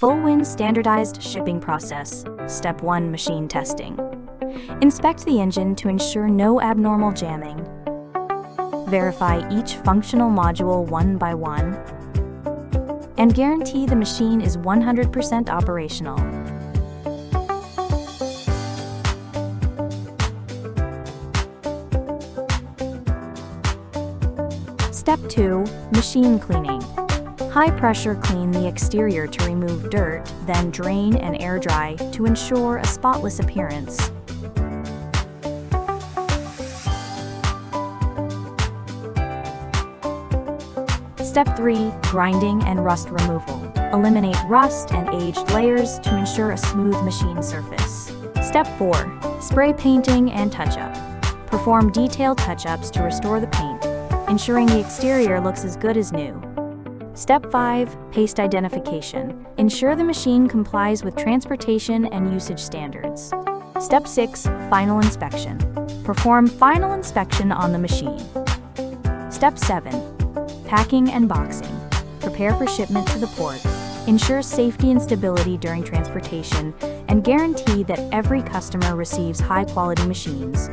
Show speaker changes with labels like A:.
A: Fullwin standardized shipping process. Step 1. Machine testing. Inspect the engine to ensure no abnormal jamming. Verify each functional module one by one. And guarantee the machine is 100% operational. Step 2. Machine cleaning. High pressure clean the exterior to remove dirt, then drain and air dry to ensure a spotless appearance. Step 3. Grinding and rust removal. Eliminate rust and aged layers to ensure a smooth machine surface. Step 4. Spray painting and touch-up. Perform detailed touch-ups to restore the paint, ensuring the exterior looks as good as new. Step 5. Paste identification. Ensure the machine complies with transportation and usage standards. Step 6. Final inspection. Perform final inspection on the machine. Step 7. Packing and boxing. Prepare for shipment to the port. Ensure safety and stability during transportation, and guarantee that every customer receives high-quality machines.